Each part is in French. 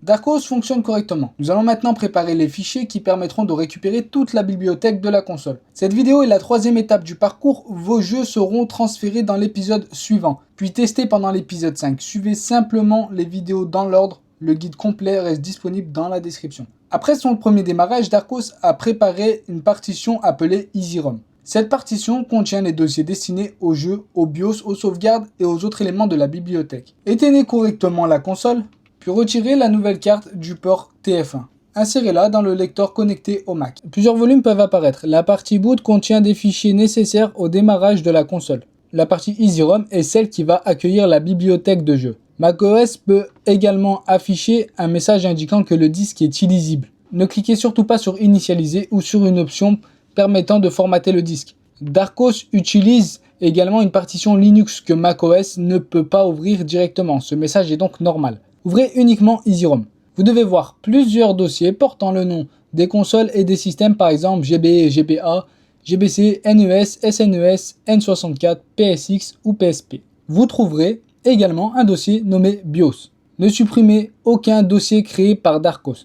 Darkos fonctionne correctement. Nous allons maintenant préparer les fichiers qui permettront de récupérer toute la bibliothèque de la console. Cette vidéo est la troisième étape du parcours. Vos jeux seront transférés dans l'épisode suivant, puis testés pendant l'épisode 5. Suivez simplement les vidéos dans l'ordre. Le guide complet reste disponible dans la description. Après son premier démarrage, Darkos a préparé une partition appelée EasyROM. Cette partition contient les dossiers destinés au jeu, au BIOS, aux sauvegardes et aux autres éléments de la bibliothèque. Éteignez correctement la console, puis retirez la nouvelle carte du port TF1. Insérez-la dans le lecteur connecté au Mac. Plusieurs volumes peuvent apparaître. La partie boot contient des fichiers nécessaires au démarrage de la console. La partie EasyROM est celle qui va accueillir la bibliothèque de jeux. macOS peut également afficher un message indiquant que le disque est illisible. Ne cliquez surtout pas sur Initialiser ou sur une option permettant de formater le disque. Darkos utilise également une partition Linux que macOS ne peut pas ouvrir directement. Ce message est donc normal. Ouvrez uniquement EasyROM. Vous devez voir plusieurs dossiers portant le nom des consoles et des systèmes, par exemple GB, GBA, GBC, NES, SNES, N64, PSX ou PSP. Vous trouverez également un dossier nommé BIOS. Ne supprimez aucun dossier créé par Darkos.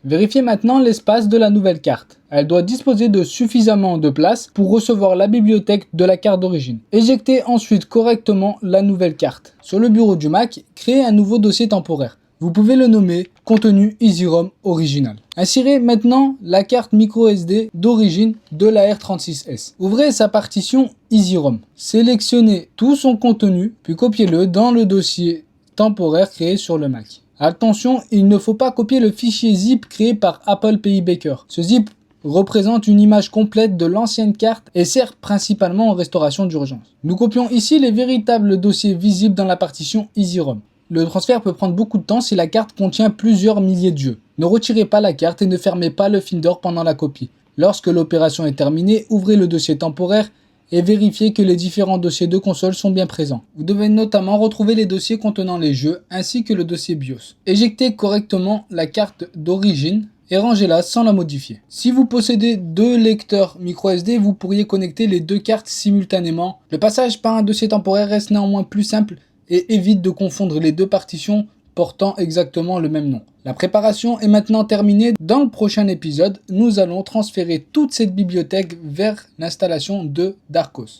Vérifiez maintenant l'espace de la nouvelle carte. Elle doit disposer de suffisamment de place pour recevoir la bibliothèque de la carte d'origine. Éjectez ensuite correctement la nouvelle carte. Sur le bureau du Mac, créez un nouveau dossier temporaire. Vous pouvez le nommer contenu EasyROM original. Insérez maintenant la carte microSD d'origine de la R36S. Ouvrez sa partition EasyROM. Sélectionnez tout son contenu, puis copiez-le dans le dossier temporaire créé sur le Mac. Attention, il ne faut pas copier le fichier zip créé par Apple PI Baker. Ce zip représente une image complète de l'ancienne carte et sert principalement en restauration d'urgence. Nous copions ici les véritables dossiers visibles dans la partition EasyROM. Le transfert peut prendre beaucoup de temps si la carte contient plusieurs milliers de jeux. Ne retirez pas la carte et ne fermez pas le Finder pendant la copie. Lorsque l'opération est terminée, ouvrez le dossier temporaire et vérifiez que les différents dossiers de console sont bien présents. Vous devez notamment retrouver les dossiers contenant les jeux ainsi que le dossier BIOS. Éjectez correctement la carte d'origine et rangez-la sans la modifier. Si vous possédez deux lecteurs microSD, vous pourriez connecter les deux cartes simultanément. Le passage par un dossier temporaire reste néanmoins plus simple et évite de confondre les deux partitions portant exactement le même nom. La préparation est maintenant terminée. Dans le prochain épisode, nous allons transférer toute cette bibliothèque vers l'installation de Darkos.